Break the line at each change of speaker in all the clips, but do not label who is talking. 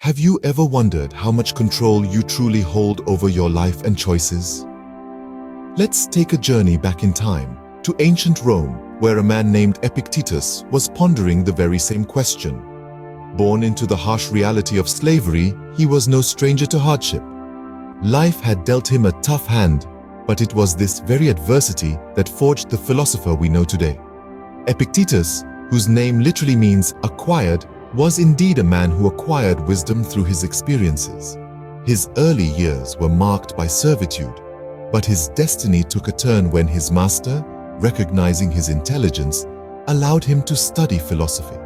Have you ever wondered how much control you truly hold over your life and choices? Let's take a journey back in time to ancient Rome, where a man named Epictetus was pondering the very same question. Born into the harsh reality of slavery, he was no stranger to hardship. Life had dealt him a tough hand, but it was this very adversity that forged the philosopher we know today. Epictetus, whose name literally means acquired, was indeed a man who acquired wisdom through his experiences. His early years were marked by servitude, but his destiny took a turn when his master, recognizing his intelligence, allowed him to study philosophy.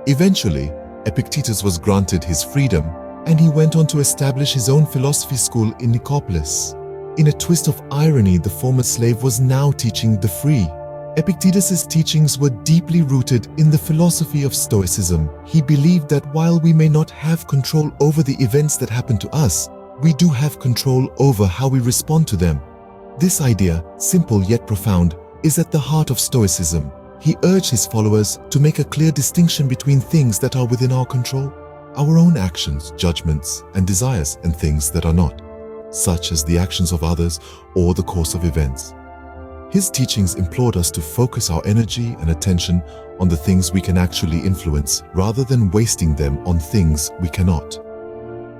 Eventually, Epictetus was granted his freedom, and he went on to establish his own philosophy school in Nicopolis. In a twist of irony, the former slave was now teaching the free. Epictetus's teachings were deeply rooted in the philosophy of Stoicism. He believed that while we may not have control over the events that happen to us, we do have control over how we respond to them. This idea, simple yet profound, is at the heart of Stoicism. He urged his followers to make a clear distinction between things that are within our control, our own actions, judgments, and desires, and things that are not, such as the actions of others or the course of events. His teachings implored us to focus our energy and attention on the things we can actually influence, rather than wasting them on things we cannot.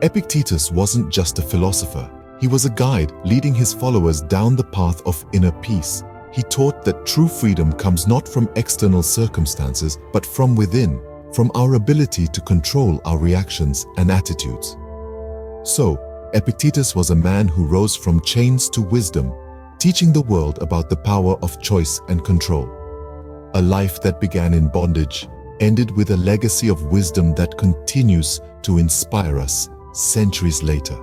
Epictetus wasn't just a philosopher. He was a guide leading his followers down the path of inner peace. He taught that true freedom comes not from external circumstances, but from within, from our ability to control our reactions and attitudes. So, Epictetus was a man who rose from chains to wisdom, teaching the world about the power of choice and control. A life that began in bondage ended with a legacy of wisdom that continues to inspire us centuries later.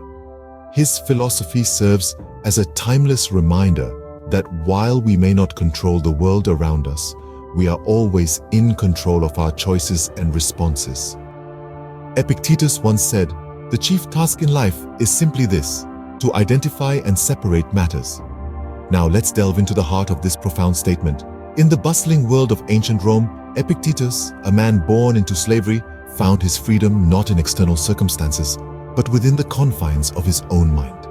His philosophy serves as a timeless reminder that while we may not control the world around us, we are always in control of our choices and responses. Epictetus once said, "The chief task in life is simply this, to identify and separate matters." Now let's delve into the heart of this profound statement. In the bustling world of ancient Rome, Epictetus, a man born into slavery, found his freedom not in external circumstances, but within the confines of his own mind.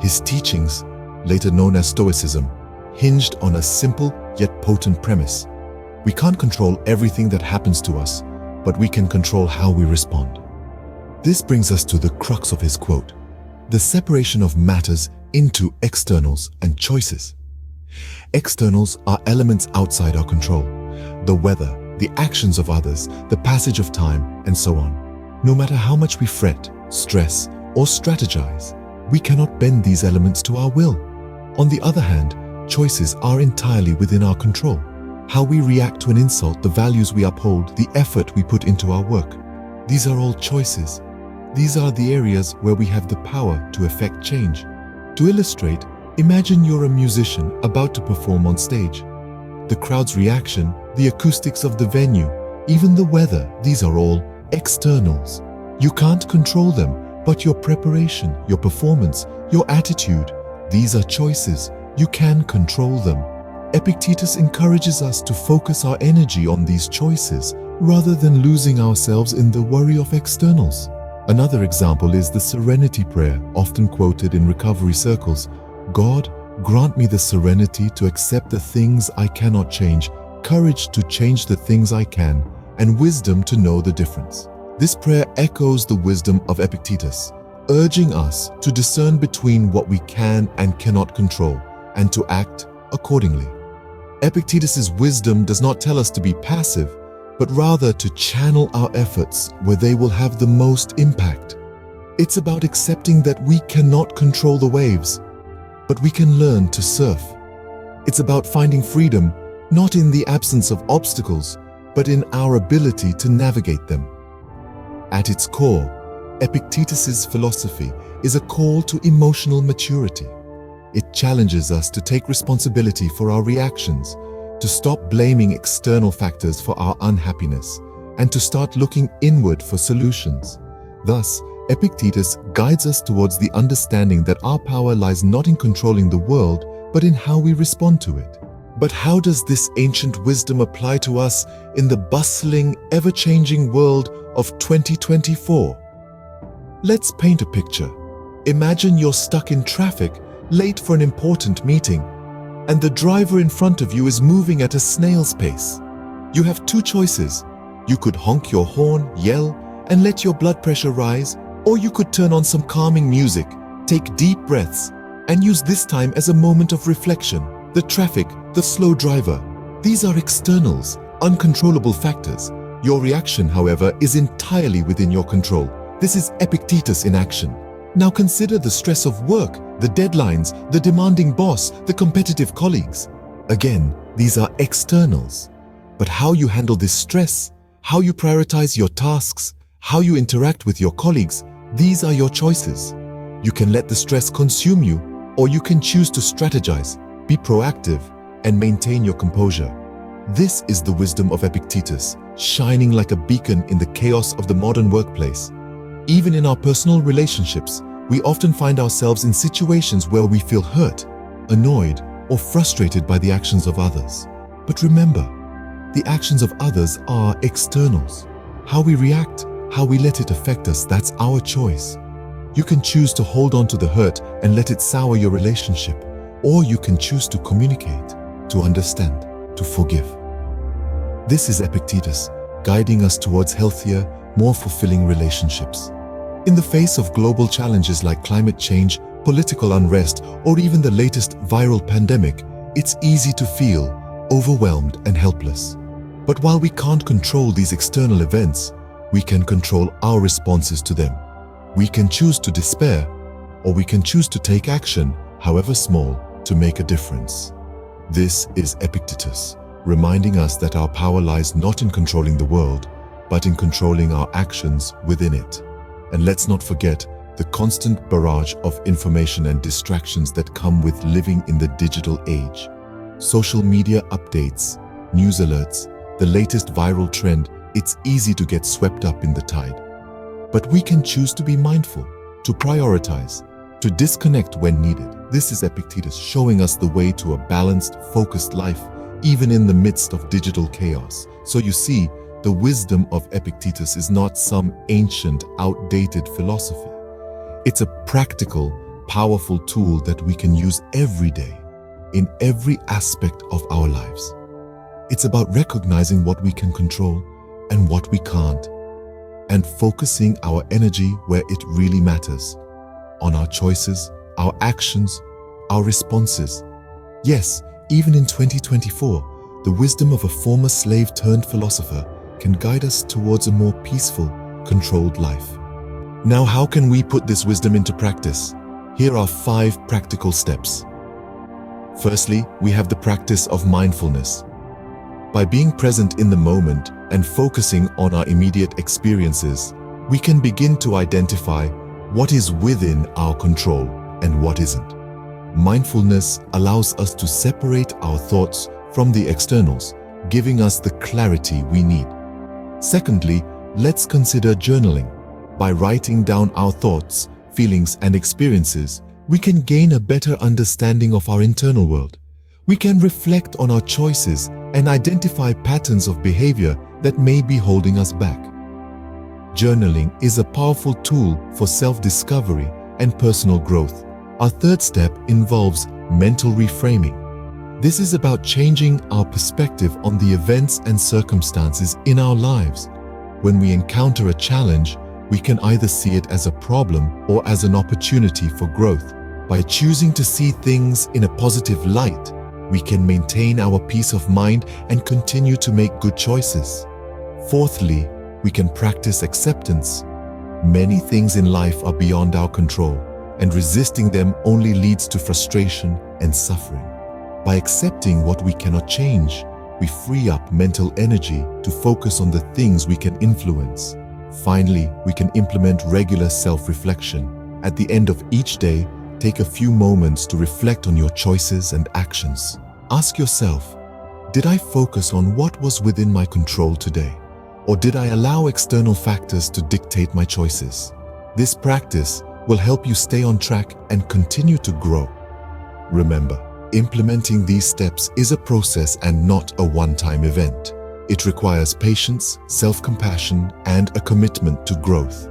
His teachings, later known as Stoicism, hinged on a simple yet potent premise. We can't control everything that happens to us, but we can control how we respond. This brings us to the crux of his quote: the separation of matters into externals and choices. Externals are elements outside our control: the weather, the actions of others, the passage of time, and so on. No matter how much we fret, stress, or strategize, we cannot bend these elements to our will. On the other hand, choices are entirely within our control. How we react to an insult, the values we uphold, the effort we put into our work. These are all choices. These are the areas where we have the power to effect change. To illustrate, imagine you're a musician about to perform on stage. The crowd's reaction, the acoustics of the venue, even the weather, these are all externals. You can't control them, but your preparation, your performance, your attitude, these are choices. You can control them. Epictetus encourages us to focus our energy on these choices rather than losing ourselves in the worry of externals. Another example is the serenity prayer, often quoted in recovery circles. God, grant me the serenity to accept the things I cannot change, courage to change the things I can, and wisdom to know the difference. This prayer echoes the wisdom of Epictetus, urging us to discern between what we can and cannot control, and to act accordingly. Epictetus's wisdom does not tell us to be passive, but rather to channel our efforts where they will have the most impact. It's about accepting that we cannot control the waves, but we can learn to surf. It's about finding freedom, not in the absence of obstacles, but in our ability to navigate them. At its core, Epictetus's philosophy is a call to emotional maturity. It challenges us to take responsibility for our reactions, to stop blaming external factors for our unhappiness, and to start looking inward for solutions. Thus, Epictetus guides us towards the understanding that our power lies not in controlling the world, but in how we respond to it. But how does this ancient wisdom apply to us in the bustling, ever-changing world of 2024? Let's paint a picture. Imagine you're stuck in traffic, late for an important meeting, and the driver in front of you is moving at a snail's pace. You have two choices. You could honk your horn, yell, and let your blood pressure rise, or you could turn on some calming music, take deep breaths, and use this time as a moment of reflection. The traffic, the slow driver, these are externals, uncontrollable factors. Your reaction, however, is entirely within your control. This is Epictetus in action. Now consider the stress of work, the deadlines, the demanding boss, the competitive colleagues. Again, these are externals. But how you handle this stress, how you prioritize your tasks, how you interact with your colleagues, these are your choices. You can let the stress consume you, or you can choose to strategize, be proactive, and maintain your composure. This is the wisdom of Epictetus, shining like a beacon in the chaos of the modern workplace. Even in our personal relationships, we often find ourselves in situations where we feel hurt, annoyed, or frustrated by the actions of others. But remember, the actions of others are externals. How we react, how we let it affect us, that's our choice. You can choose to hold on to the hurt and let it sour your relationship, or you can choose to communicate, to understand, to forgive. This is Epictetus, guiding us towards healthier, more fulfilling relationships. In the face of global challenges like climate change, political unrest, or even the latest viral pandemic, it's easy to feel overwhelmed and helpless. But while we can't control these external events, we can control our responses to them. We can choose to despair, or we can choose to take action, however small, to make a difference. This is Epictetus, reminding us that our power lies not in controlling the world, but in controlling our actions within it. And let's not forget the constant barrage of information and distractions that come with living in the digital age. Social media updates, news alerts, the latest viral trend, it's easy to get swept up in the tide. But we can choose to be mindful, to prioritize, to disconnect when needed. This is Epictetus showing us the way to a balanced, focused life, even in the midst of digital chaos. So you see, the wisdom of Epictetus is not some ancient, outdated philosophy. It's a practical, powerful tool that we can use every day, in every aspect of our lives. It's about recognizing what we can control and what we can't, and focusing our energy where it really matters, on our choices, our actions, our responses. Yes, even in 2024, the wisdom of a former slave turned philosopher can guide us towards a more peaceful, controlled life. Now, how can we put this wisdom into practice? Here are 5 practical steps. Firstly, we have the practice of mindfulness. By being present in the moment and focusing on our immediate experiences, we can begin to identify what is within our control and what isn't. Mindfulness allows us to separate our thoughts from the externals, giving us the clarity we need. Secondly, let's consider journaling. By writing down our thoughts, feelings, and experiences, we can gain a better understanding of our internal world. We can reflect on our choices and identify patterns of behavior that may be holding us back. Journaling is a powerful tool for self-discovery and personal growth. Our third step involves mental reframing. This is about changing our perspective on the events and circumstances in our lives. When we encounter a challenge, we can either see it as a problem or as an opportunity for growth. By choosing to see things in a positive light, we can maintain our peace of mind and continue to make good choices. Fourthly, we can practice acceptance. Many things in life are beyond our control, and resisting them only leads to frustration and suffering. By accepting what we cannot change, we free up mental energy to focus on the things we can influence. Finally, we can implement regular self-reflection. At the end of each day, take a few moments to reflect on your choices and actions. Ask yourself, did I focus on what was within my control today? Or did I allow external factors to dictate my choices? This practice will help you stay on track and continue to grow. Remember, implementing these steps is a process and not a one-time event. It requires patience, self-compassion, and a commitment to growth.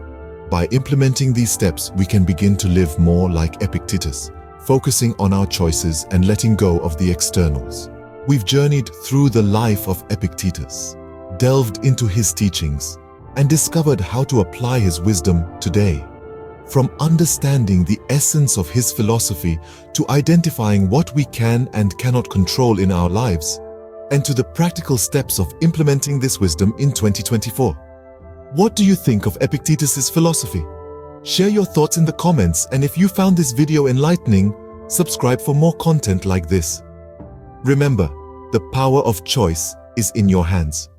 By implementing these steps, we can begin to live more like Epictetus, focusing on our choices and letting go of the externals. We've journeyed through the life of Epictetus, delved into his teachings, and discovered how to apply his wisdom today. From understanding the essence of his philosophy to identifying what we can and cannot control in our lives, and to the practical steps of implementing this wisdom in 2024. What do you think of Epictetus's philosophy? Share your thoughts in the comments, and if you found this video enlightening, subscribe for more content like this. Remember, the power of choice is in your hands.